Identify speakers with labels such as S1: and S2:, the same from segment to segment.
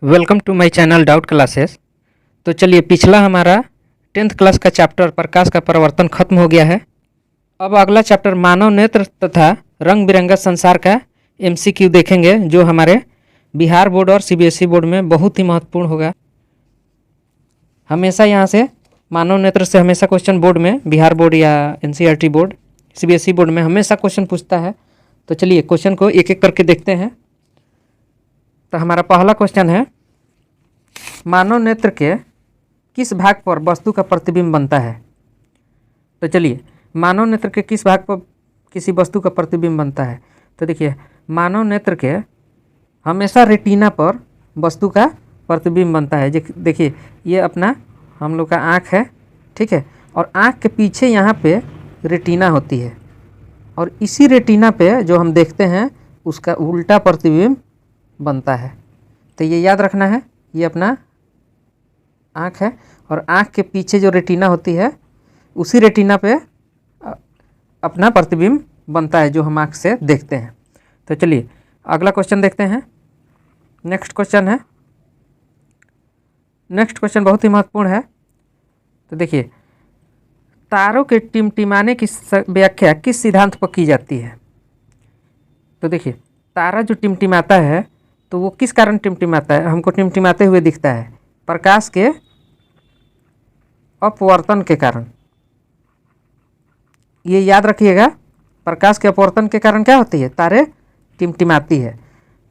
S1: Welcome to my channel doubt classes. तो चलिए, पिछला हमारा 10th क्लास का चैप्टर प्रकाश का परावर्तन खत्म हो गया है। अब अगला चैप्टर मानव नेत्र तथा रंग बिरंगा संसार का एमसीक्यू देखेंगे, जो हमारे बिहार बोर्ड और सीबीएसई बोर्ड में बहुत ही महत्वपूर्ण होगा। हमेशा यहाँ से मानव नेत्र से हमेशा क्वेश्चन बोर्ड में, बिहार बोर्ड या एनसीईआरटी बोर्ड, सीबीएसई बोर्ड में हमेशा क्वेश्चन पूछता है। तो चलिए क्वेश्चन को एक एक करके देखते हैं। तो हमारा पहला क्वेश्चन है, मानव नेत्र के किस भाग पर वस्तु का प्रतिबिंब बनता है। तो चलिए, मानव नेत्र के किस भाग पर किसी वस्तु का प्रतिबिंब बनता है। तो देखिए, मानव नेत्र के हमेशा रेटिना पर वस्तु का प्रतिबिंब बनता है। देखिए, ये अपना हम लोग का आँख है, ठीक है, और आँख के पीछे यहाँ पे रेटिना होती है, और इसी रेटिना पे जो हम देखते हैं उसका उल्टा प्रतिबिंब बनता है। तो ये याद रखना है, ये अपना आँख है और आँख के पीछे जो रेटिना होती है उसी रेटिना पे अपना प्रतिबिंब बनता है, जो हम आँख से देखते हैं। तो चलिए अगला क्वेश्चन देखते हैं। नेक्स्ट क्वेश्चन बहुत ही महत्वपूर्ण है। तो देखिए, तारों के टिमटिमाने की व्याख्या किस सिद्धांत पर की जाती है। तो देखिए, तारा जो टिमटिमाता है तो वो किस कारण टिमटिमाता है, हमको टिमटिमाते हुए दिखता है, प्रकाश के अपवर्तन के कारण। ये याद रखिएगा, प्रकाश के अपवर्तन के कारण क्या होती है, तारे टिमटिमाती है।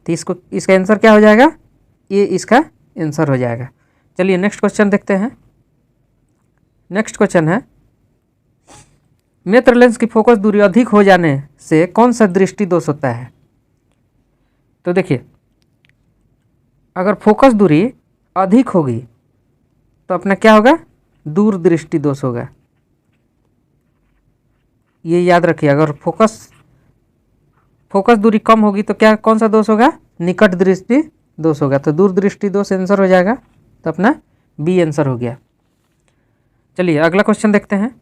S1: तो इसका आंसर क्या हो जाएगा, ये इसका आंसर हो जाएगा। चलिए नेक्स्ट क्वेश्चन देखते हैं। नेक्स्ट क्वेश्चन है, नेत्र लेंस की फोकस दूरी अधिक हो जाने से कौन सा दृष्टि दोष होता है। तो देखिए, अगर फोकस दूरी अधिक होगी तो अपना क्या होगा, दूरदृष्टि दोष होगा। ये याद रखिए, अगर फोकस दूरी कम होगी तो क्या, कौन सा दोष होगा, निकट दृष्टि दोष होगा। तो दूरदृष्टि दोष आंसर हो जाएगा, तो अपना बी आंसर हो गया। चलिए अगला क्वेश्चन देखते हैं।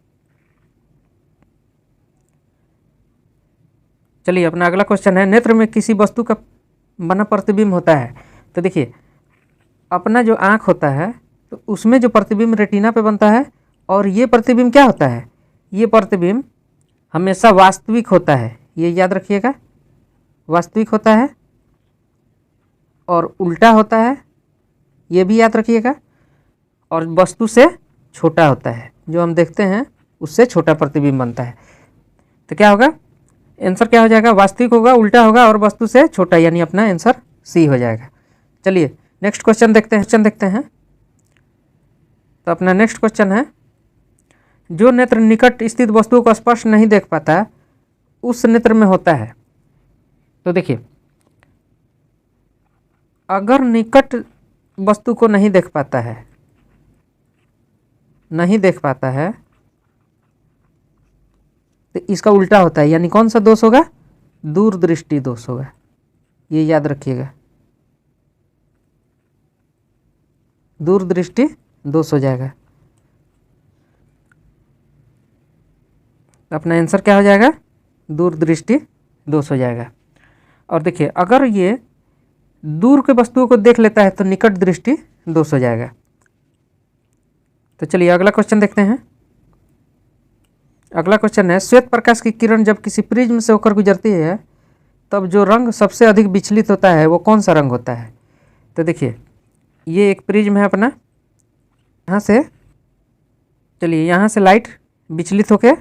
S1: चलिए, अपना अगला क्वेश्चन है, नेत्र में किसी वस्तु का बना प्रतिबिंब होता है। तो देखिए, अपना जो आँख होता है तो उसमें जो प्रतिबिंब रेटिना पे बनता है, और ये प्रतिबिंब क्या होता है, ये प्रतिबिंब हमेशा वास्तविक होता है। ये याद रखिएगा, वास्तविक होता है और उल्टा होता है, ये भी याद रखिएगा, और वस्तु से छोटा होता है। जो हम देखते हैं उससे छोटा प्रतिबिंब बनता है। तो क्या होगा, आंसर क्या हो जाएगा, वास्तविक होगा, उल्टा होगा और वस्तु से छोटा, यानी अपना आंसर सी हो जाएगा। चलिए नेक्स्ट क्वेश्चन देखते हैं। तो अपना नेक्स्ट क्वेश्चन है, जो नेत्र निकट स्थित वस्तुओं को स्पष्ट नहीं देख पाता उस नेत्र में होता है। तो देखिए, अगर निकट वस्तु को नहीं देख पाता है तो इसका उल्टा होता है, यानी कौन सा दोष होगा, दूरदृष्टि दोष होगा। ये याद रखिएगा, दूरदृष्टि दोष हो जाएगा। अपना आंसर क्या हो जाएगा, दूरदृष्टि दोष हो जाएगा। और देखिए, अगर ये दूर के वस्तुओं को देख लेता है तो निकट दृष्टि दोष हो जाएगा। तो चलिए अगला क्वेश्चन देखते हैं। अगला क्वेश्चन है, श्वेत प्रकाश की किरण जब किसी प्रिज्म से होकर गुजरती है तब जो रंग सबसे अधिक विचलित होता है वो कौन सा रंग होता है। तो देखिए, ये एक प्रिज्म है अपना, यहाँ से चलिए, यहाँ से लाइट विचलित होके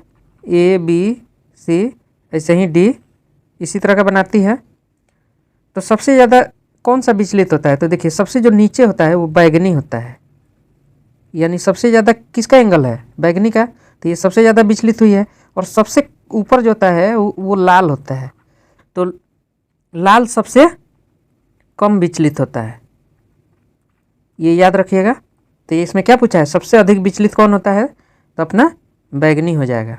S1: ए बी सी ऐसे ही डी इसी तरह का बनाती है। तो सबसे ज़्यादा कौन सा विचलित होता है। तो देखिए, सबसे जो नीचे होता है वो बैगनी होता है, यानी सबसे ज़्यादा किसका एंगल है, बैगनी का। तो ये सबसे ज़्यादा विचलित हुई है। और सबसे ऊपर जो होता है वो लाल होता है, तो लाल सबसे कम विचलित होता है। ये याद रखिएगा। तो ये इसमें क्या पूछा है, सबसे अधिक विचलित कौन होता है, तो अपना बैगनी हो जाएगा,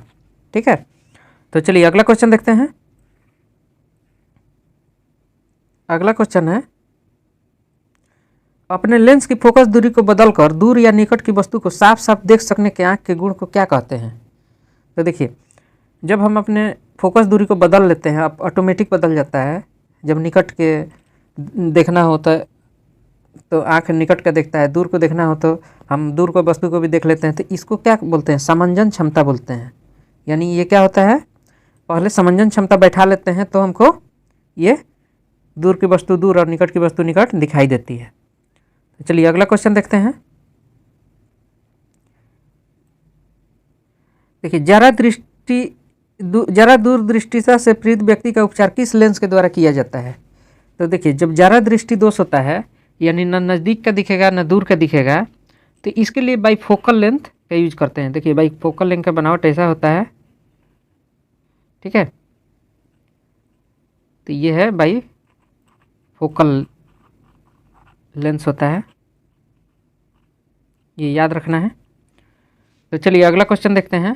S1: ठीक है। तो चलिए अगला क्वेश्चन देखते हैं। अगला क्वेश्चन है, अपने लेंस की फोकस दूरी को बदलकर दूर या निकट की वस्तु को साफ साफ देख सकने के आँख के गुण को क्या कहते हैं। तो देखिए, जब हम अपने फोकस दूरी को बदल लेते हैं, ऑटोमेटिक बदल जाता है। जब निकट के देखना होता है तो आँख निकट का देखता है, दूर को देखना हो तो हम दूर को वस्तु को भी देख लेते हैं। तो इसको क्या बोलते हैं? समंजन क्षमता बोलते हैं। यानी ये क्या होता है, पहले समंजन क्षमता बैठा लेते हैं तो हमको ये दूर की वस्तु दूर और निकट की वस्तु निकट दिखाई देती है। तो चलिए अगला क्वेश्चन देखते हैं। देखिए, जरा दूरदृष्टिता से पीड़ित व्यक्ति का उपचार किस लेंस के द्वारा किया जाता है? तो देखिए, जब जरा दृष्टि दोष होता है, यानी न नज़दीक का दिखेगा न दूर का दिखेगा, तो इसके लिए बाईफोकल लेंथ का यूज करते हैं। देखिए, बाईफोकल लेंथ का बनावट ऐसा होता है, ठीक है। तो ये है बाईफोकल लेंस होता है, ये याद रखना है। तो चलिए अगला क्वेश्चन देखते हैं।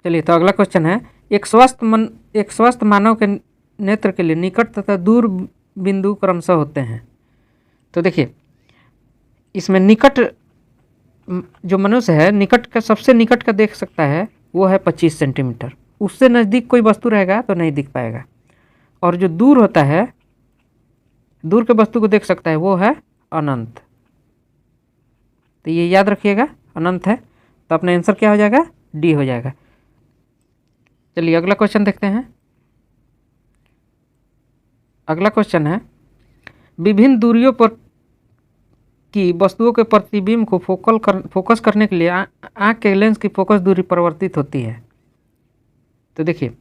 S1: चलिए, तो अगला क्वेश्चन है, एक स्वस्थ मानव के नेत्र के लिए निकट तथा दूर बिंदु क्रमशः होते हैं। तो देखिए, इसमें निकट जो मनुष्य है, निकट का सबसे निकट का देख सकता है वो है 25 सेंटीमीटर। उससे नज़दीक कोई वस्तु रहेगा तो नहीं दिख पाएगा। और जो दूर होता है, दूर के वस्तु को देख सकता है, वो है अनंत। तो ये याद रखिएगा, अनंत है। तो अपना आंसर क्या हो जाएगा? डी हो जाएगा। चलिए अगला क्वेश्चन देखते हैं। अगला क्वेश्चन है, विभिन्न दूरियों पर की वस्तुओं के प्रतिबिंब को फोकस करने के लिए आँख के लेंस की फोकस दूरी परिवर्तित होती है। तो देखिए,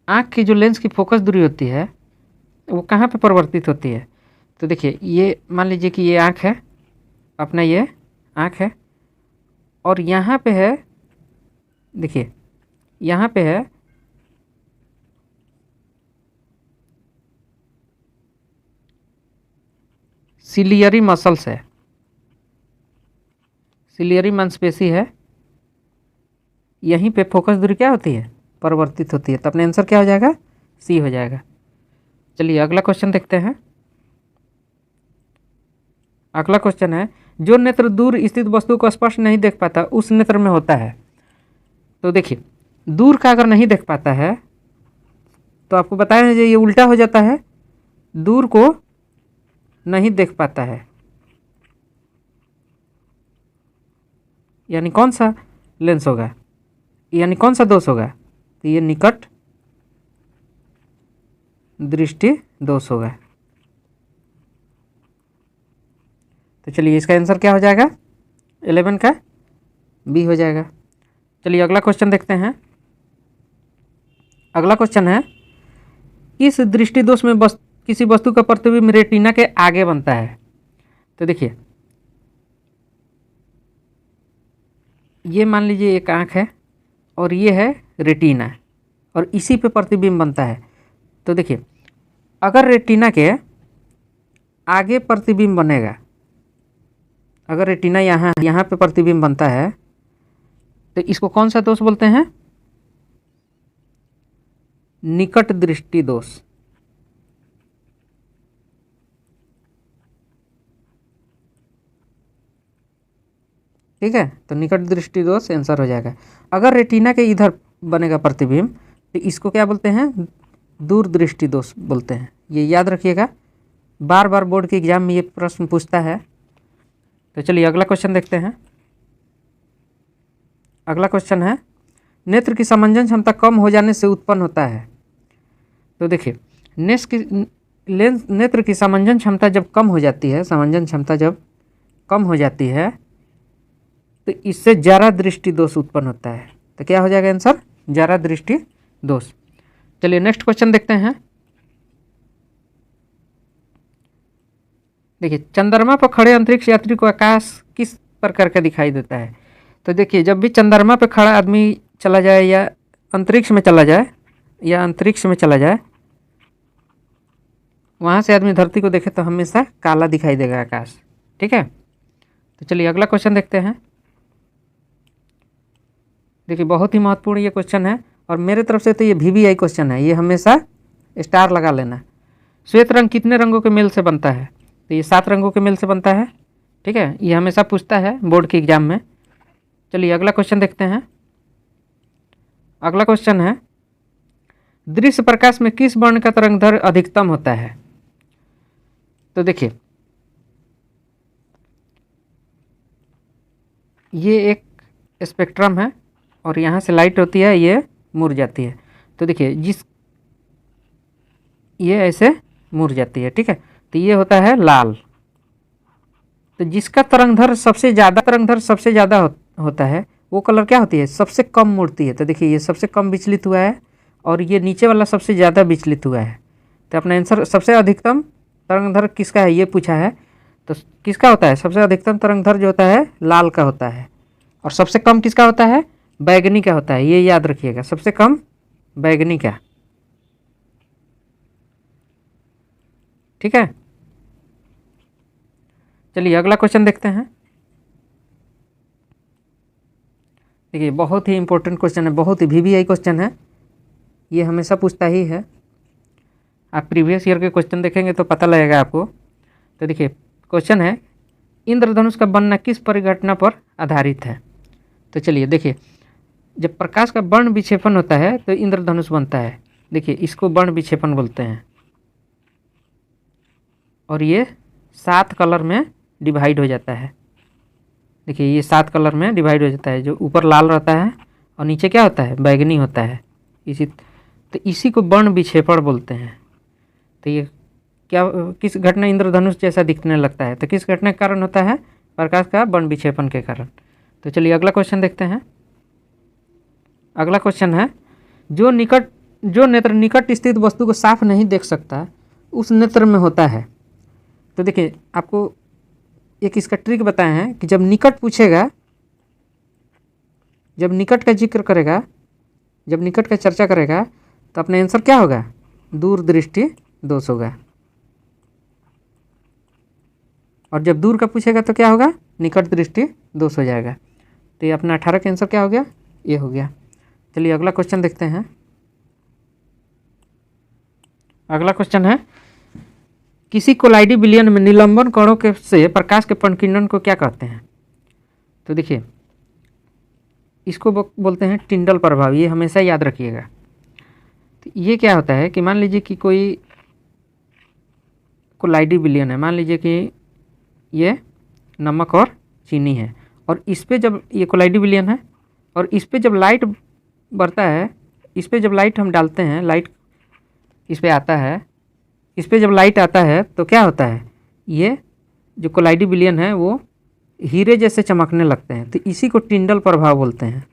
S1: आँख की जो लेंस की फोकस दूरी होती है वो कहाँ पे परिवर्तित होती है? तो देखिए, ये मान लीजिए कि ये आँख है, अपना ये आँख है, और यहाँ पे है, देखिए यहाँ पे है सिलियरी मसल्स है, सिलियरी मांसपेशी है। यहीं पे फोकस दूरी क्या होती है? परिवर्तित होती है। तो अपने आंसर क्या हो जाएगा? सी हो जाएगा। चलिए अगला क्वेश्चन देखते हैं। अगला क्वेश्चन है, जो नेत्र दूर स्थित वस्तु को स्पष्ट नहीं देख पाता उस नेत्र में होता है। तो देखिए, दूर का अगर नहीं देख पाता है तो आपको बताया है ये उल्टा हो जाता है, दूर को नहीं देख पाता है, यानी कौन सा लेंस होगा, यानी कौन सा दोष होगा? तो ये निकट दृष्टि दोष होगा। तो चलिए इसका आंसर क्या हो जाएगा? 11 का बी हो जाएगा। चलिए अगला क्वेश्चन देखते हैं। अगला क्वेश्चन है, किस दृष्टि दोष में किसी वस्तु का प्रतिबिंब रेटिना के आगे बनता है? तो देखिए, ये मान लीजिए एक आँख है और ये है रेटिना, और इसी पे प्रतिबिंब बनता है। तो देखिए, अगर रेटिना के आगे प्रतिबिंब बनेगा, अगर रेटिना यहाँ पे प्रतिबिंब बनता है, तो इसको कौन सा दोष बोलते हैं? निकट दृष्टि दोष। ठीक है, तो निकट दृष्टि दोष आंसर हो जाएगा। अगर रेटिना के इधर बनेगा प्रतिबिंब तो इसको क्या बोलते हैं? दूर दृष्टि दोष बोलते हैं। ये याद रखिएगा, बार बार बोर्ड के एग्जाम में ये प्रश्न पूछता है। तो चलिए अगला क्वेश्चन देखते हैं। अगला क्वेश्चन है, नेत्र की समंजन क्षमता कम हो जाने से उत्पन्न होता है। तो देखिए, नेत्र की समंजन क्षमता जब कम हो जाती है, समंजन क्षमता जब कम हो जाती है तो इससे जरा दृष्टि दोष उत्पन्न होता है। तो क्या हो जाएगा आंसर? जरा दृष्टि दोष। चलिए नेक्स्ट क्वेश्चन देखते हैं। देखिए, चंद्रमा पर खड़े अंतरिक्ष यात्री को आकाश किस प्रकार का दिखाई देता है? तो देखिए, जब भी चंद्रमा पर खड़ा आदमी चला जाए या अंतरिक्ष में चला जाए, वहाँ से आदमी धरती को देखे तो हमेशा काला दिखाई देगा आकाश। ठीक है, तो चलिए अगला क्वेश्चन देखते हैं। देखिए, बहुत ही महत्वपूर्ण ये क्वेश्चन है, और मेरे तरफ से तो ये VVI क्वेश्चन है, ये हमेशा स्टार लगा लेना। श्वेत रंग कितने रंगों के मेल से बनता है? तो ये 7 रंगों के मेल से बनता है। ठीक है, ये हमेशा पूछता है बोर्ड के एग्जाम में। चलिए अगला क्वेश्चन देखते हैं। अगला क्वेश्चन है, दृश्य प्रकाश में किस वर्ण का तरंगदैर्घ्य अधिकतम होता है? तो देखिए ये एक स्पेक्ट्रम है और यहाँ से लाइट होती है, ये मुड़ जाती है। तो देखिए ये ऐसे मुड़ जाती है, ठीक है। तो ये होता है लाल। तो जिसका तरंगदैर्घ्य सबसे ज़्यादा होता है वो कलर क्या होती है? सबसे कम मुड़ती है। तो देखिए ये सबसे कम विचलित हुआ है और ये नीचे वाला सबसे ज़्यादा विचलित हुआ है। तो अपना आंसर सबसे अधिकतम तरंगदैर्घ्य किसका है ये पूछा है। तो किसका होता है? सबसे अधिकतम तरंगदैर्घ्य जो होता है लाल का होता है। और सबसे कम किसका होता है? बैगनी का होता है। ये याद रखिएगा, सबसे कम बैगनी का, ठीक है। चलिए अगला क्वेश्चन देखते हैं। देखिए बहुत ही इंपॉर्टेंट क्वेश्चन है, बहुत ही VVI क्वेश्चन है, ये हमेशा पूछता ही है। आप प्रीवियस ईयर के क्वेश्चन देखेंगे तो पता लगेगा आपको। तो देखिए क्वेश्चन है, इंद्रधनुष का बनना किस परिघटना पर आधारित है? तो चलिए देखिए, जब प्रकाश का वर्ण विक्षेपण होता है तो इंद्रधनुष बनता है। देखिए इसको वर्ण विक्षेपण बोलते हैं और ये 7 कलर में डिवाइड हो जाता है। देखिए ये 7 कलर में डिवाइड हो जाता है, जो ऊपर लाल रहता है और नीचे क्या होता है? बैगनी होता है। इसी को वर्ण विक्षेपण बोलते हैं। तो ये क्या किस घटना इंद्रधनुष जैसा दिखने लगता है? तो किस घटना के कारण होता है? प्रकाश का वर्ण विक्षेपण के कारण। तो चलिए अगला क्वेश्चन देखते हैं। अगला क्वेश्चन है, जो नेत्र निकट स्थित वस्तु को साफ नहीं देख सकता उस नेत्र में होता है। तो देखिए आपको एक इसका ट्रिक बताए हैं कि जब निकट पूछेगा, जब निकट का जिक्र करेगा, जब निकट का चर्चा करेगा तो अपना आंसर क्या होगा? दूरदृष्टि दोष होगा। और जब दूर का पूछेगा तो क्या होगा? निकट दृष्टि दोष हो जाएगा। तो ये अपना 18 का आंसर क्या हो गया? ये हो गया। चलिए अगला क्वेश्चन देखते हैं। अगला क्वेश्चन है, किसी कोलाइडी विलयन में निलंबन कणों के से प्रकाश के प्रकीर्णन को क्या कहते हैं? तो देखिए इसको बोलते हैं टिंडल प्रभाव। ये हमेशा याद रखिएगा। तो ये क्या होता है कि मान लीजिए कि कोई कोलाइडी विलयन है, मान लीजिए कि ये नमक और चीनी है और इस पे जब ये कोलाइडी विलयन है और इस पे जब लाइट बढ़ता है, इस पे जब लाइट हम डालते हैं, लाइट इस पे आता है, इस पे जब लाइट आता है तो क्या होता है? ये जो कोलाइडी विलयन है वो हीरे जैसे चमकने लगते हैं। तो इसी को टिंडल प्रभाव बोलते हैं।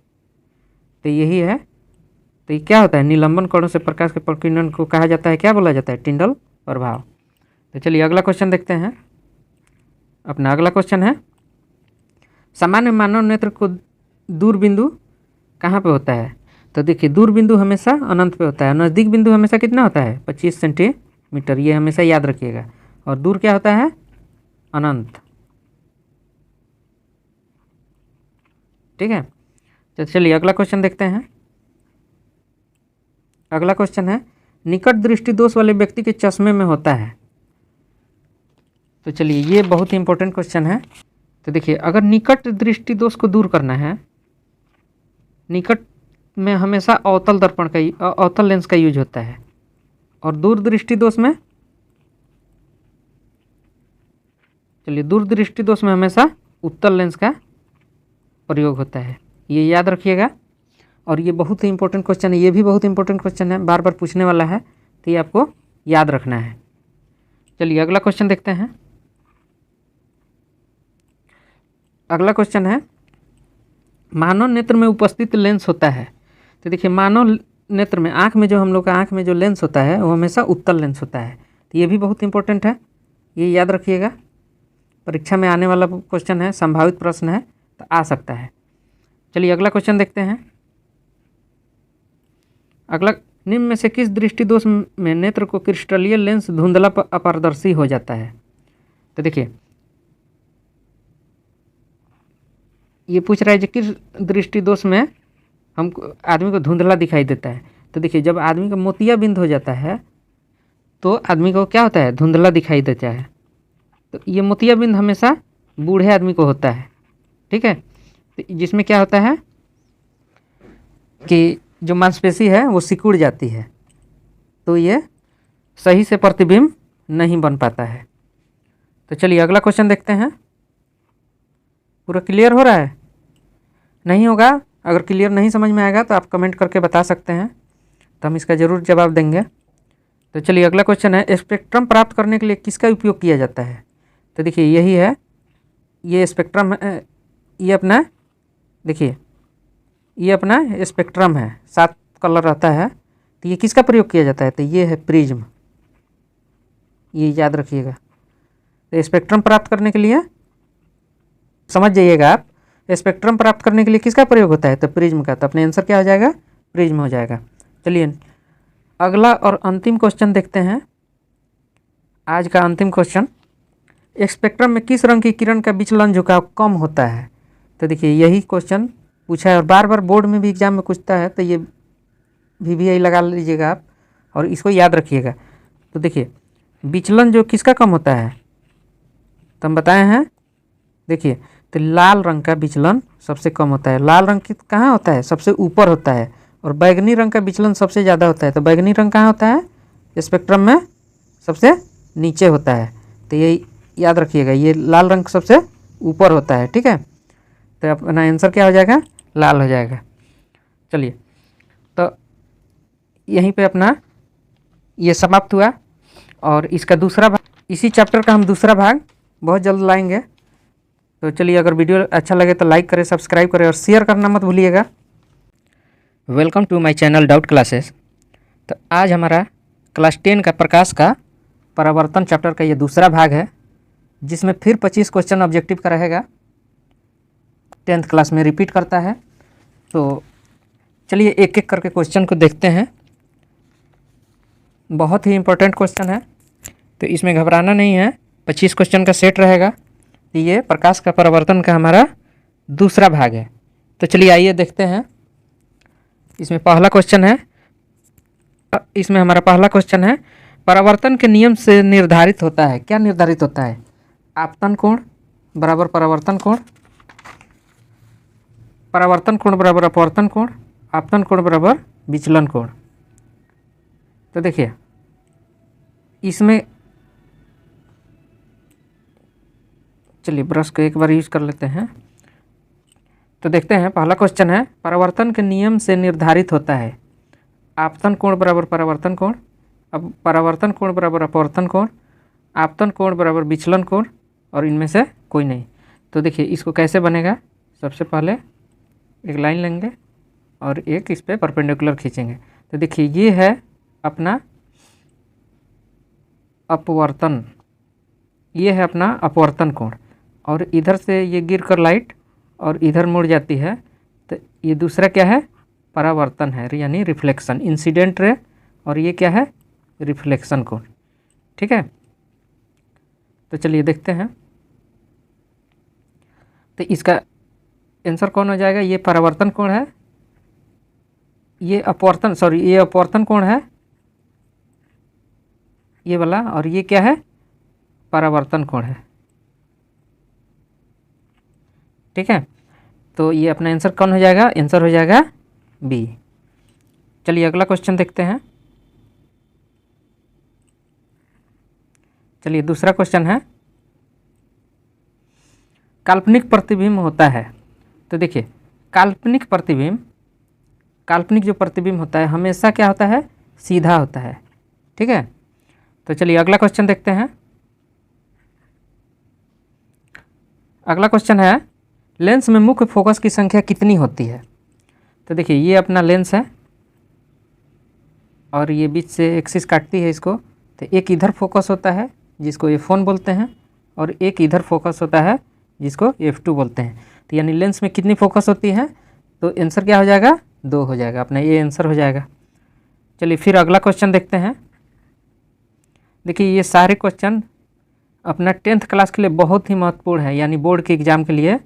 S1: तो यही है। तो ये क्या होता है? निलंबन कणों से प्रकाश के प्रकीर्णन को कहा जाता है, क्या बोला जाता है? टिंडल प्रभाव। तो चलिए अगला क्वेश्चन देखते हैं। अपना अगला क्वेश्चन है, सामान्य मानव नेत्र को दूर बिंदु कहाँ पे होता है? तो देखिए दूर बिंदु हमेशा अनंत पे होता है, नज़दीक बिंदु हमेशा कितना होता है? 25 सेंटीमीटर। ये हमेशा याद रखिएगा। और दूर क्या होता है? अनंत, ठीक है। तो चलिए अगला क्वेश्चन देखते हैं। अगला क्वेश्चन है, निकट दृष्टि दोष वाले व्यक्ति के चश्मे में होता है। तो चलिए ये बहुत ही इंपॉर्टेंट क्वेश्चन है। तो देखिए अगर निकट दृष्टि दोष को दूर करना है, निकट में हमेशा अवतल लेंस का यूज होता है और दूर दृष्टि दोष में, चलिए दूर दृष्टि दोष में हमेशा उत्तल लेंस का प्रयोग होता है। ये याद रखिएगा। और ये बहुत ही इंपॉर्टेंट क्वेश्चन है, ये भी बहुत इंपॉर्टेंट क्वेश्चन है, बार बार पूछने वाला है, तो ये आपको याद रखना है। चलिए अगला क्वेश्चन देखते हैं। अगला क्वेश्चन है, मानव नेत्र में उपस्थित लेंस होता है। तो देखिए मानव नेत्र में, आँख में जो हम लोग का आँख में जो लेंस होता है वो हमेशा उत्तल लेंस होता है। तो ये भी बहुत इंपॉर्टेंट है, ये याद रखिएगा। परीक्षा में आने वाला क्वेश्चन है, संभावित प्रश्न है, तो आ सकता है। चलिए अगला क्वेश्चन देखते हैं। अगला, निम्न में से किस दृष्टि दोष में नेत्र को क्रिस्टलीय लेंस धुंधला अपारदर्शी हो जाता है? तो देखिए ये पूछ रहा है कि किस दृष्टि दोष में हमको आदमी को धुंधला दिखाई देता है। तो देखिए जब आदमी का मोतियाबिंद हो जाता है तो आदमी को क्या होता है? धुंधला दिखाई देता है। तो ये मोतियाबिंद हमेशा बूढ़े आदमी को होता है, ठीक है। तो जिसमें क्या होता है कि जो मांसपेशी है वो सिकुड़ जाती है, तो ये सही से प्रतिबिंब नहीं बन पाता है। तो चलिए अगला क्वेश्चन देखते हैं। पूरा क्लियर हो रहा है? नहीं होगा? अगर क्लियर नहीं समझ में आएगा तो आप कमेंट करके बता सकते हैं, तो हम इसका ज़रूर जवाब देंगे। तो चलिए अगला क्वेश्चन है, स्पेक्ट्रम प्राप्त करने के लिए किसका उपयोग किया जाता है? तो देखिए यही है, ये स्पेक्ट्रम है, ये अपना देखिए ये अपना स्पेक्ट्रम है, 7 कलर रहता है। तो ये किसका प्रयोग किया जाता है? तो ये है प्रिज्म, ये याद रखिएगा। तो स्पेक्ट्रम प्राप्त करने के लिए समझ जाइएगा आप, स्पेक्ट्रम प्राप्त करने के लिए किसका प्रयोग होता है? तो प्रिज्म का। तो अपने आंसर क्या हो जाएगा? प्रिज्म हो जाएगा। चलिए अगला और अंतिम क्वेश्चन देखते हैं, आज का अंतिम क्वेश्चन। स्पेक्ट्रम में किस रंग की किरण का विचलन झुकाव कम होता है? तो देखिए यही क्वेश्चन पूछा है और बार बार बोर्ड में भी एग्जाम में पूछता है, तो ये VVI लगा लीजिएगा आप और इसको याद रखिएगा। तो देखिए विचलन जो किसका कम होता है, तो हम बताए हैं, देखिए तो लाल रंग का विचलन सबसे कम होता है। लाल रंग कहाँ होता है? सबसे ऊपर होता है। और बैगनी रंग का विचलन सबसे ज़्यादा होता है। तो बैगनी रंग कहाँ होता है? स्पेक्ट्रम में सबसे नीचे होता है। तो ये याद रखिएगा, ये लाल रंग सबसे ऊपर होता है। ठीक है, तो अपना आंसर क्या हो जाएगा? लाल हो जाएगा। चलिए तो यहीं पे अपना ये समाप्त हुआ और इसका दूसरा भाग, इसी चैप्टर का हम दूसरा भाग बहुत जल्द लाएंगे। तो चलिए अगर वीडियो अच्छा लगे तो लाइक करें, सब्सक्राइब करें और शेयर करना मत भूलिएगा। Welcome to my channel doubt classes. तो आज हमारा क्लास 10 का प्रकाश का परावर्तन चैप्टर का ये दूसरा भाग है, जिसमें फिर 25 क्वेश्चन ऑब्जेक्टिव का रहेगा। 10th क्लास में रिपीट करता है। तो चलिए एक एक करके क्वेश्चन को देखते हैं। बहुत ही इम्पोर्टेंट क्वेश्चन है, तो इसमें घबराना नहीं है। 25 क्वेश्चन का सेट रहेगा। तो ये प्रकाश का परावर्तन का हमारा दूसरा भाग है। तो चलिए आइए देखते हैं। इसमें पहला क्वेश्चन है, इसमें हमारा पहला क्वेश्चन है, परावर्तन के नियम से निर्धारित होता है। क्या निर्धारित होता है? आपतन कोण बराबर परावर्तन कोण, परावर्तन कोण बराबर अपवर्तन कोण, आपतन कोण बराबर विचलन कोण। तो देखिए इसमें, चलिए ब्रश को एक बार यूज कर लेते हैं। तो देखते हैं पहला क्वेश्चन है, परावर्तन के नियम से निर्धारित होता है आपतन कोण बराबर परावर्तन कोण, अब परावर्तन कोण बराबर अपवर्तन कोण, आपतन कोण बराबर विचलन कोण और इनमें से कोई नहीं। तो देखिए इसको कैसे बनेगा, सबसे पहले एक लाइन लेंगे और एक इस पर परपेंडिकुलर खींचेंगे। तो देखिए ये है अपना अपवर्तन, ये है अपना अपवर्तन कोण और इधर से ये गिर कर लाइट और इधर मुड़ जाती है। तो ये दूसरा क्या है? परावर्तन है, यानी रिफ्लेक्शन, इंसिडेंट रे। और ये क्या है? रिफ्लेक्शन कोण। ठीक है, तो चलिए देखते हैं। तो इसका आंसर कौन हो जाएगा? ये परावर्तन कोण है, ये अपवर्तन, सॉरी ये अपवर्तन कोण है ये वाला, और ये क्या है? परावर्तन कोण है। ठीक है, तो ये अपना आंसर कौन हो जाएगा? आंसर हो जाएगा बी। चलिए अगला क्वेश्चन देखते हैं। चलिए दूसरा क्वेश्चन है, काल्पनिक प्रतिबिंब होता है। तो देखिए काल्पनिक प्रतिबिंब, काल्पनिक जो प्रतिबिंब होता है हमेशा क्या होता है? सीधा होता है। ठीक है, तो चलिए अगला क्वेश्चन देखते हैं। अगला क्वेश्चन है, लेंस में मुख्य फोकस की संख्या कितनी होती है? तो देखिए ये अपना लेंस है और ये बीच से एक्सिस काटती है इसको। तो एक इधर फोकस होता है जिसको F1 बोलते हैं और एक इधर फोकस होता है जिसको F2 बोलते हैं। तो यानी लेंस में कितनी फोकस होती है? तो आंसर क्या हो जाएगा? 2 हो जाएगा, अपना ये आंसर हो जाएगा। चलिए फिर अगला क्वेश्चन देखते हैं। देखिए ये सारे क्वेश्चन अपना 10th क्लास के लिए बहुत ही महत्वपूर्ण है, यानी बोर्ड के एग्ज़ाम के लिए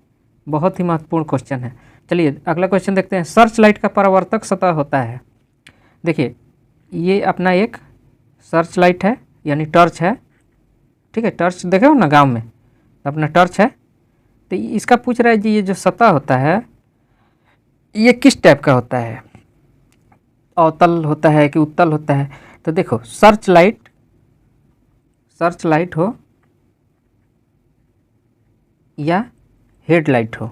S1: बहुत ही महत्वपूर्ण क्वेश्चन है। चलिए अगला क्वेश्चन देखते हैं, सर्च लाइट का परावर्तक सतह होता है। देखिए ये अपना एक सर्च लाइट है, यानी टॉर्च है। ठीक है, टॉर्च देखे हो ना गांव में, अपना टॉर्च है। तो इसका पूछ रहा है जी, ये जो सतह होता है ये किस टाइप का होता है? अवतल होता है कि उत्तल होता है? तो देखो सर्च लाइट हो या हेडलाइट हो,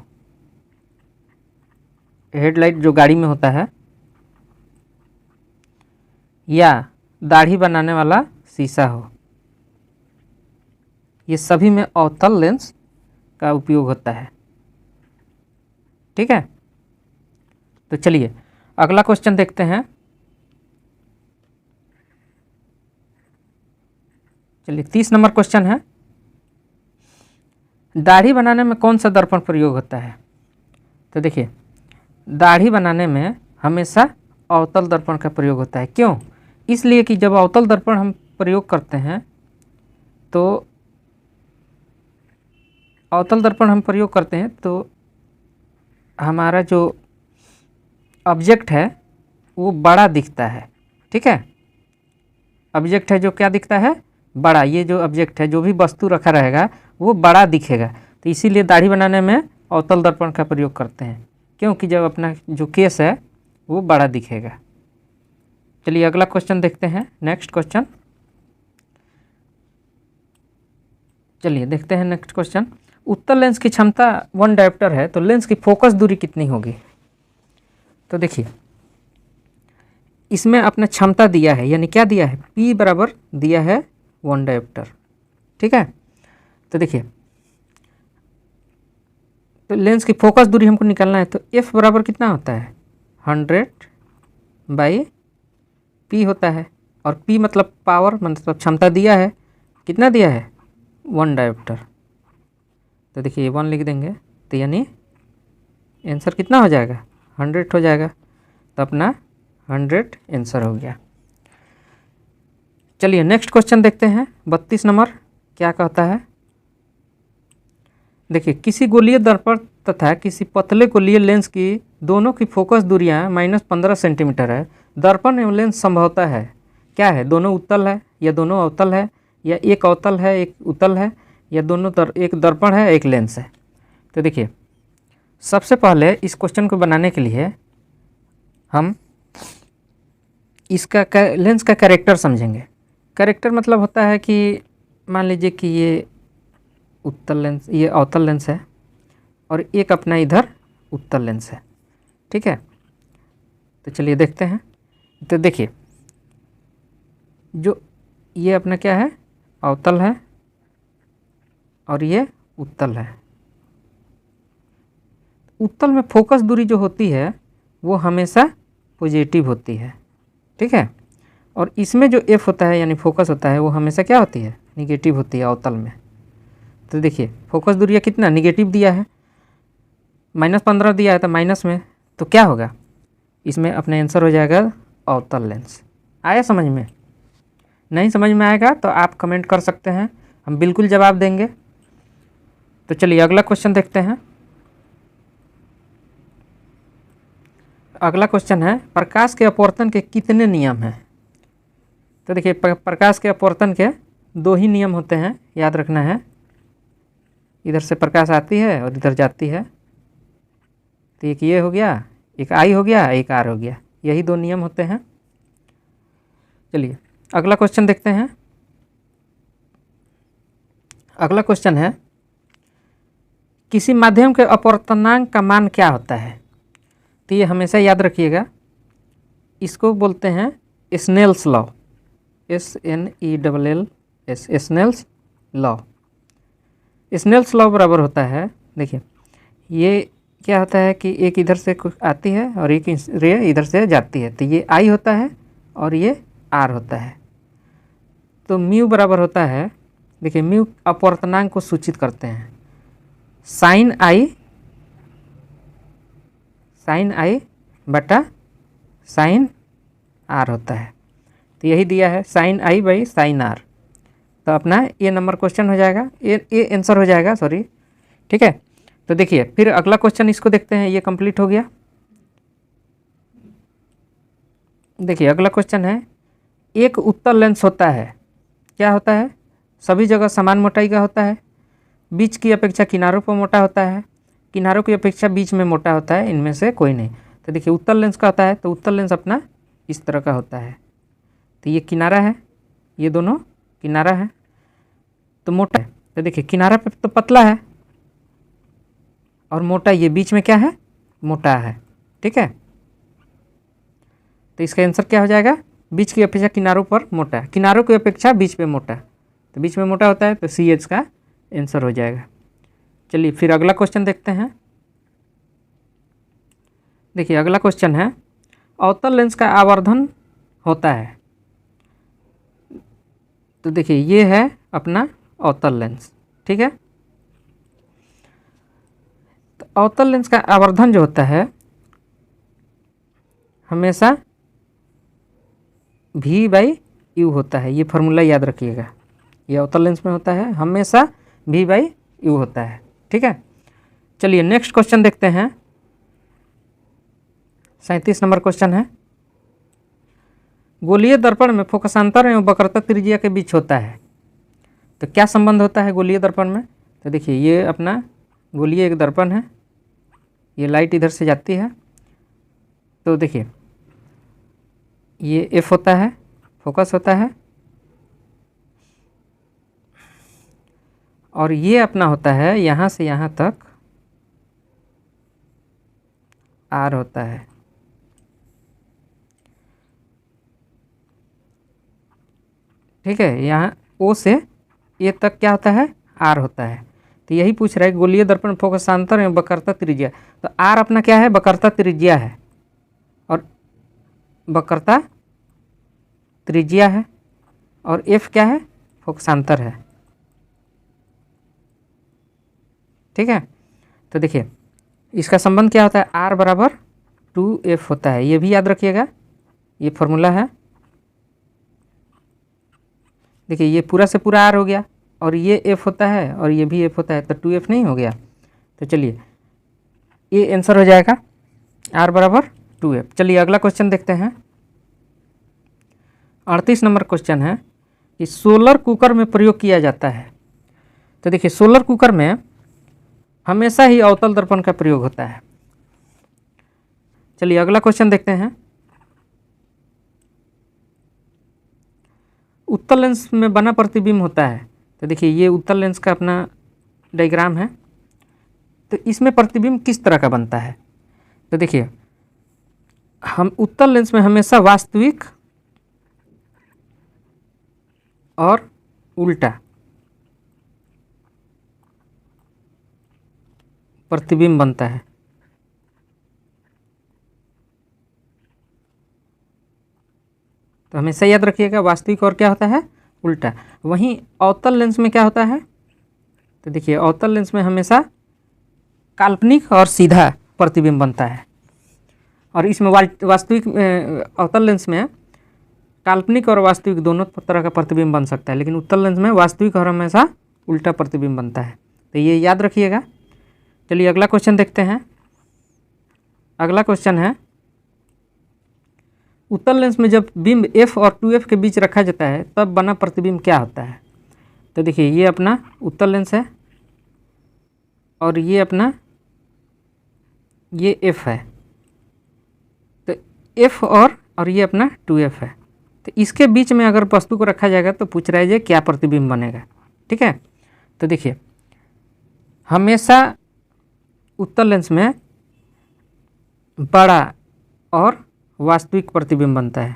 S1: हेडलाइट जो गाड़ी में होता है, या दाढ़ी बनाने वाला शीशा हो, ये सभी में अवतल लेंस का उपयोग होता है। ठीक है, तो चलिए अगला क्वेश्चन देखते हैं। चलिए 30 नंबर क्वेश्चन है, दाढ़ी बनाने में कौन सा दर्पण प्रयोग होता है? तो देखिए दाढ़ी बनाने में हमेशा अवतल दर्पण का प्रयोग होता है। क्यों? इसलिए कि जब अवतल दर्पण हम प्रयोग करते हैं तो अवतल दर्पण हम प्रयोग करते हैं तो हमारा जो ऑब्जेक्ट है वो बड़ा दिखता है। ठीक है, ऑब्जेक्ट है जो क्या दिखता है? बड़ा। ये जो ऑब्जेक्ट है, जो भी वस्तु रखा रहेगा वो बड़ा दिखेगा। तो इसीलिए दाढ़ी बनाने में अवतल दर्पण का प्रयोग करते हैं, क्योंकि जब अपना जो केस है वो बड़ा दिखेगा। चलिए अगला क्वेश्चन देखते हैं, नेक्स्ट क्वेश्चन। चलिए देखते हैं नेक्स्ट क्वेश्चन। उत्तल लेंस की क्षमता 1 डायोप्टर है तो लेंस की फोकस दूरी कितनी होगी? तो देखिए इसमें अपना क्षमता दिया है, यानी क्या दिया है? P बराबर दिया है 1 डायोप्टर। ठीक है, तो देखिए तो लेंस की फोकस दूरी हमको निकालना है, तो F बराबर कितना होता है? 100/P होता है। और P मतलब पावर, मतलब क्षमता दिया है। कितना दिया है? 1 डायोप्टर। तो देखिए 1 लिख देंगे तो यानी आंसर कितना हो जाएगा? 100 हो जाएगा। तो अपना 100 आंसर हो गया। चलिए नेक्स्ट क्वेश्चन देखते हैं, 32 नंबर क्या कहता है। देखिए किसी गोलीय दर्पण तथा किसी पतले गोलीय लेंस की दोनों की फोकस दूरियां -15 सेंटीमीटर है। दर्पण एवं लेंस संभवतः है क्या है? दोनों उत्तल है या दोनों अवतल है, या एक अवतल है एक उत्तल है, या दोनों एक दर्पण है एक लेंस है। तो देखिए सबसे पहले इस क्वेश्चन को बनाने के लिए हम इसका लेंस का कैरेक्टर समझेंगे। कैरेक्टर मतलब होता है कि मान लीजिए कि ये उत्तल लेंस, ये अवतल लेंस है और एक अपना इधर उत्तल लेंस है। ठीक है, तो चलिए देखते हैं। तो देखिए जो ये अपना क्या है? अवतल है और ये उत्तल है। उत्तल में फोकस दूरी जो होती है वो हमेशा पॉजिटिव होती है। ठीक है, और इसमें जो F होता है यानी फोकस होता है वो हमेशा क्या होती है? निगेटिव होती है अवतल में। तो देखिए फोकस दूरी कितना निगेटिव दिया है, -15 दिया है तो माइनस में, तो क्या होगा? इसमें अपने आंसर हो जाएगा अवतल लेंस। आया समझ में? नहीं समझ में आएगा तो आप कमेंट कर सकते हैं, हम बिल्कुल जवाब देंगे। तो चलिए अगला क्वेश्चन देखते हैं। अगला क्वेश्चन है, प्रकाश के अपवर्तन के कितने नियम हैं? तो देखिए प्रकाश के अपवर्तन के 2 ही नियम होते हैं, याद रखना है। इधर से प्रकाश आती है और इधर जाती है, तो एक ये हो गया, एक I हो गया, एक R हो गया। यही 2 नियम होते हैं। चलिए अगला क्वेश्चन देखते हैं। अगला क्वेश्चन है, किसी माध्यम के अपवर्तनांक का मान क्या होता है? तो ये हमेशा याद रखिएगा, इसको बोलते हैं Snell's law, SNELLS, Snell's law. Snell's law बराबर होता है, देखिए ये क्या होता है कि एक इधर से आती है और एक रे इधर से जाती है, तो ये I होता है और ये R होता है। तो म्यू बराबर होता है, देखिए म्यू अपवर्तनांक को सूचित करते हैं, साइन I बटा साइन R होता है। तो यही दिया है साइन I/साइन R। तो अपना ये नंबर क्वेश्चन हो जाएगा, ये आंसर हो जाएगा, सॉरी। ठीक है, तो देखिए फिर अगला क्वेश्चन इसको देखते हैं, ये कंप्लीट हो गया। देखिए अगला क्वेश्चन है, एक उत्तल लेंस होता है, क्या होता है? सभी जगह समान मोटाई का होता है, बीच की अपेक्षा किनारों पर मोटा होता है, किनारों की अपेक्षा बीच में मोटा होता है, इनमें से कोई नहीं। तो देखिए उत्तल लेंस का होता है, तो उत्तल लेंस अपना इस तरह का होता है। तो ये किनारा है, ये दोनों किनारा है तो मोटा है। तो देखिए किनारा पे तो पतला है और मोटा, ये बीच में क्या है, मोटा है। ठीक है, तो इसका आंसर क्या हो जाएगा, बीच की अपेक्षा किनारों पर मोटा है, किनारों की अपेक्षा बीच पे मोटा है, तो बीच में मोटा होता है तो सी एच का आंसर हो जाएगा। चलिए फिर अगला क्वेश्चन देखते हैं। देखिए अगला क्वेश्चन है, अवतल लेंस का आवर्धन होता है। तो देखिए ये है अपना अवतल लेंस। ठीक है, तो अवतल लेंस का आवर्धन जो होता है हमेशा V/U होता है। ये फार्मूला याद रखिएगा, ये अवतल लेंस में होता है, हमेशा V/U होता है। ठीक है, चलिए नेक्स्ट क्वेश्चन देखते हैं। 37 नंबर क्वेश्चन है, गोलीय दर्पण में फोकसांतर एवं वक्रता त्रिज्या के बीच होता है। तो क्या संबंध होता है गोलीय दर्पण में? तो देखिए ये अपना गोलीय एक दर्पण है, ये लाइट इधर से जाती है, तो देखिए ये F होता है, फोकस होता है, और ये अपना होता है यहाँ से यहाँ तक R होता है। ठीक है, यहाँ O से A तक क्या होता है, R होता है। तो यही पूछ रहा है गोलीय दर्पण फोकसांतर एवं वक्रता त्रिज्या। तो R अपना क्या है, वक्रता त्रिज्या है, और वक्रता त्रिज्या है, और F क्या है, फोकसांतर है। ठीक है, तो देखिए इसका संबंध क्या होता है, R बराबर 2F होता है, ये भी याद रखिएगा, ये फॉर्मूला है। देखिए ये पूरा से पूरा R हो गया, और ये F होता है और ये भी F होता है, तो 2F नहीं हो गया। तो चलिए ये आंसर हो जाएगा R बराबर 2F। चलिए अगला क्वेश्चन देखते हैं। 38 नंबर क्वेश्चन है कि सोलर कुकर में प्रयोग किया जाता है। तो देखिए सोलर कुकर में हमेशा ही अवतल दर्पण का प्रयोग होता है। चलिए अगला क्वेश्चन देखते हैं। उत्तल लेंस में बना प्रतिबिंब होता है। तो देखिए ये उत्तल लेंस का अपना डायग्राम है, तो इसमें प्रतिबिंब किस तरह का बनता है? तो देखिए हम उत्तल लेंस में हमेशा वास्तविक और उल्टा प्रतिबिंब बनता है। तो हमेशा याद रखिएगा वास्तविक और क्या होता है, उल्टा। वहीं अवतल लेंस में क्या होता है? तो देखिए अवतल लेंस में हमेशा काल्पनिक और सीधा प्रतिबिंब बनता है, और इसमें वास्तविक अवतल लेंस में काल्पनिक और वास्तविक दोनों तरह का प्रतिबिंब बन सकता है, लेकिन उत्तल लेंस में वास्तविक और हमेशा उल्टा प्रतिबिंब बनता है। तो ये याद रखिएगा। चलिए अगला क्वेश्चन देखते हैं। अगला क्वेश्चन है, उत्तल लेंस में जब बिंब F और 2F के बीच रखा जाता है तब बना प्रतिबिंब क्या होता है? तो देखिए ये अपना उत्तल लेंस है, और ये अपना ये F है, तो F और ये अपना 2F है। तो इसके बीच में अगर वस्तु को रखा जाएगा तो पूछ रहा है क्या प्रतिबिंब बनेगा। ठीक है, तो देखिए हमेशा उत्तल लेंस में बड़ा और वास्तविक प्रतिबिंब बनता है।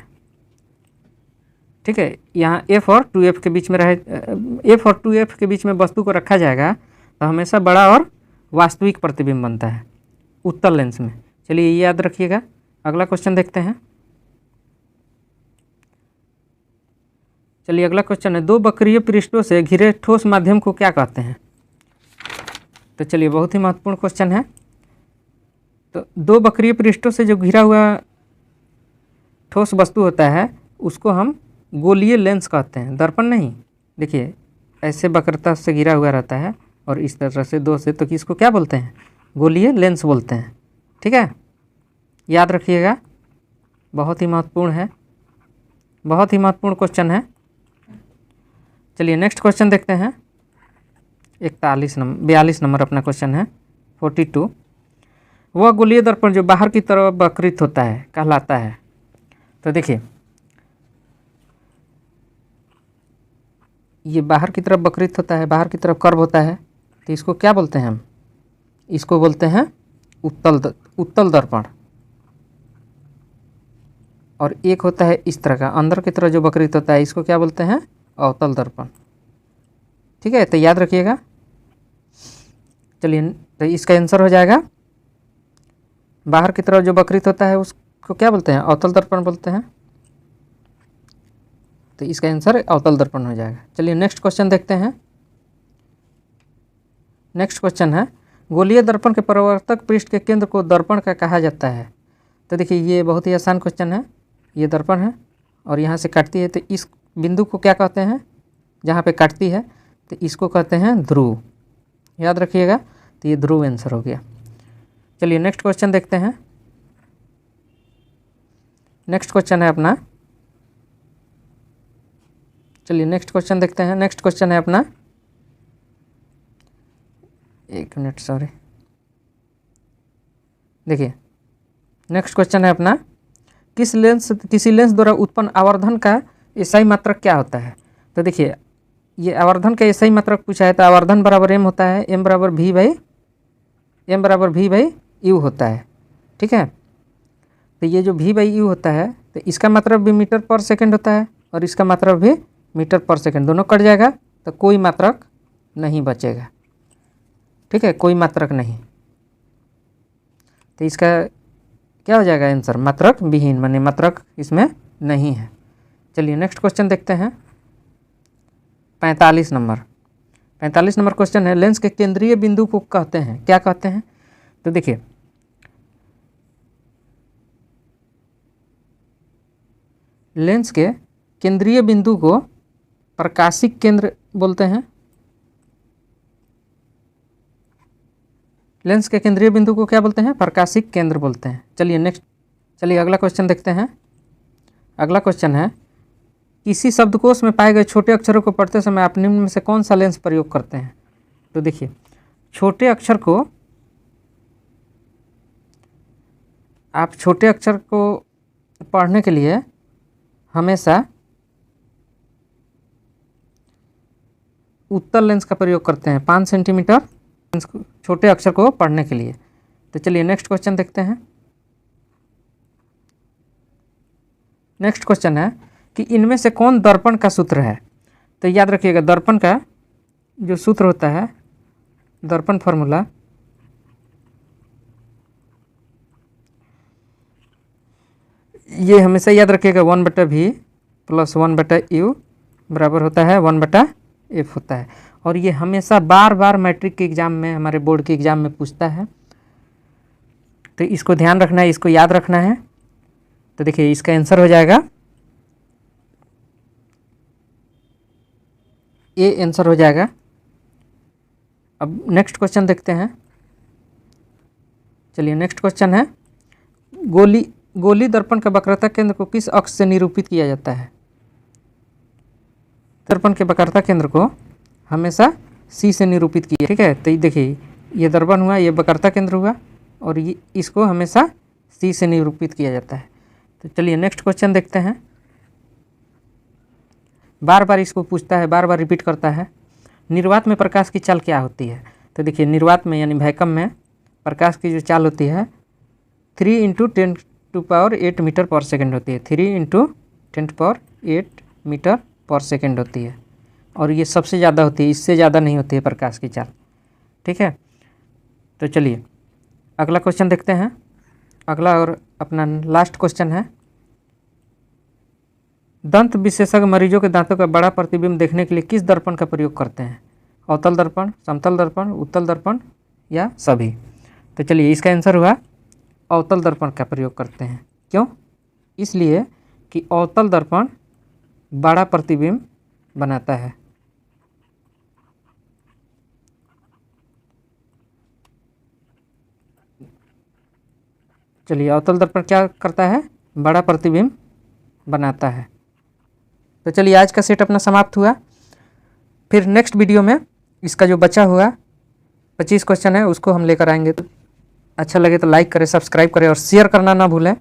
S1: ठीक है, यहाँ F और 2F के बीच में रहे, F और 2F के बीच में वस्तु को रखा जाएगा तो हमेशा बड़ा और वास्तविक प्रतिबिंब बनता है उत्तल लेंस में। चलिए ये याद रखिएगा। अगला क्वेश्चन देखते हैं। चलिए अगला क्वेश्चन है, दो वक्रीय पृष्ठों से घिरे ठोस माध्यम को क्या कहते हैं? तो चलिए बहुत ही महत्वपूर्ण क्वेश्चन है। तो दो वक्रीय पृष्ठों से जो घिरा हुआ ठोस वस्तु होता है उसको हम गोलीय लेंस कहते हैं, दर्पण नहीं। देखिए ऐसे वक्रता से घिरा हुआ रहता है और इस तरह से दो से, तो किसको क्या बोलते हैं? गोलीय लेंस बोलते हैं। ठीक है, याद रखिएगा, बहुत ही महत्वपूर्ण है, बहुत ही महत्वपूर्ण क्वेश्चन है। चलिए नेक्स्ट क्वेश्चन देखते हैं। 42 नंबर अपना क्वेश्चन है 42। वह गोलीय दर्पण जो बाहर की तरफ वक्रित होता है कहलाता है। तो देखिए ये बाहर की तरफ वक्रित होता है, बाहर की तरफ कर्व होता है, तो इसको क्या बोलते हैं हम? इसको बोलते हैं उत्तल दर्पण। और एक होता है इस तरह का, अंदर की तरफ जो वक्रित होता है, इसको क्या बोलते हैं? अवतल दर्पण। ठीक है, तो याद रखिएगा। चलिए, तो इसका आंसर हो जाएगा, बाहर की तरफ जो वक्रित होता है उसको क्या बोलते हैं? अवतल दर्पण बोलते हैं। तो इसका आंसर अवतल दर्पण हो जाएगा। चलिए नेक्स्ट क्वेश्चन देखते हैं। नेक्स्ट क्वेश्चन है, गोलीय दर्पण के परावर्तक पृष्ठ के केंद्र को दर्पण का कहा जाता है। तो देखिए, ये बहुत ही आसान क्वेश्चन है। ये दर्पण है और यहाँ से काटती है, तो इस बिंदु को क्या कहते हैं? जहाँ पे काटती है, तो इसको कहते हैं ध्रुव। याद रखिएगा, तो ये ध्रुव आंसर हो गया। चलिए नेक्स्ट क्वेश्चन देखते हैं। नेक्स्ट क्वेश्चन है अपना, चलिए नेक्स्ट क्वेश्चन देखते हैं। नेक्स्ट क्वेश्चन है अपना, एक मिनट, सॉरी, देखिए नेक्स्ट क्वेश्चन है अपना, किसी लेंस द्वारा उत्पन्न आवर्धन का एसआई मात्रक क्या होता है? तो देखिए, ये आवर्धन का एसआई मात्रक पूछा है, तो आवर्धन बराबर एम होता है, एम बराबर वी बाई यू होता है। ठीक है, तो ये जो वी बाई यू होता है, तो इसका मात्रक भी मीटर पर सेकंड होता है और इसका मात्रक भी मीटर पर सेकंड, दोनों कट जाएगा तो कोई मात्रक नहीं बचेगा। ठीक है, कोई मात्रक नहीं, तो इसका क्या हो जाएगा आंसर? मात्रक विहीन, माने मात्रक इसमें नहीं है। चलिए नेक्स्ट क्वेश्चन देखते हैं। 45 नंबर क्वेश्चन है, लेंस के केंद्रीय बिंदु को कहते हैं, क्या कहते हैं? तो देखिए, लेंस के केंद्रीय बिंदु को प्रकाशिक केंद्र बोलते हैं। लेंस के केंद्रीय बिंदु को क्या बोलते हैं? प्रकाशिक केंद्र बोलते हैं। चलिए अगला क्वेश्चन देखते हैं। अगला क्वेश्चन है, किसी शब्दकोश में पाए गए छोटे अक्षरों को पढ़ते समय आप निम्न में से कौन सा लेंस प्रयोग करते हैं? तो देखिए, छोटे अक्षर को पढ़ने के लिए हमेशा उत्तल लेंस का प्रयोग करते हैं, 5 सेंटीमीटर छोटे अक्षर को पढ़ने के लिए। तो चलिए नेक्स्ट क्वेश्चन देखते हैं। नेक्स्ट क्वेश्चन है कि इनमें से कौन दर्पण का सूत्र है? तो याद रखिएगा, दर्पण का जो सूत्र होता है, दर्पण फॉर्मूला, ये हमेशा याद रखिएगा 1/v + 1/u बराबर होता है 1/f होता है। और ये हमेशा बार बार मैट्रिक के एग्ज़ाम में, हमारे बोर्ड के एग्ज़ाम में पूछता है, तो इसको ध्यान रखना है, इसको याद रखना है। तो देखिए, इसका आंसर हो जाएगा ए, आंसर हो जाएगा। अब नेक्स्ट क्वेश्चन देखते हैं। चलिए नेक्स्ट क्वेश्चन है, गोली दर्पण का वक्रता केंद्र को किस अक्ष से निरूपित किया जाता है? दर्पण के वक्रता केंद्र को हमेशा सी से निरूपित किया। ठीक है, तो ये देखिए, ये दर्पण हुआ, ये वक्रता केंद्र हुआ, और ये इसको हमेशा सी से निरूपित किया जाता है। तो चलिए नेक्स्ट क्वेश्चन देखते हैं। बार बार इसको पूछता है, बार बार रिपीट करता है। निर्वात में प्रकाश की चाल क्या होती है? तो देखिए, निर्वात में यानी वैक्यूम में प्रकाश की जो चाल होती है 3 × 10⁸ मीटर पर सेकेंड होती है। 3 × 10⁸ मीटर पर सेकेंड होती है, और ये सबसे ज़्यादा होती है, इससे ज़्यादा नहीं होती है प्रकाश की चाल। ठीक है, तो चलिए अगला क्वेश्चन देखते हैं। अगला और अपना लास्ट क्वेश्चन है, दंत विशेषज्ञ मरीजों के दांतों का बड़ा प्रतिबिंब देखने के लिए किस दर्पण का प्रयोग करते हैं? अवतल दर्पण, समतल दर्पण, उत्तल दर्पण या सभी? तो चलिए, इसका आंसर हुआ अवतल दर्पण का प्रयोग करते हैं। क्यों? इसलिए कि अवतल दर्पण बड़ा प्रतिबिंब बनाता है। चलिए, अवतल दर्पण क्या करता है? बड़ा प्रतिबिंब बनाता है। तो चलिए, आज का सेट अपना समाप्त हुआ। फिर नेक्स्ट वीडियो में इसका जो बचा हुआ 25 क्वेश्चन है उसको हम लेकर आएंगे। तो अच्छा लगे तो लाइक करें, सब्सक्राइब करें और शेयर करना ना भूलें।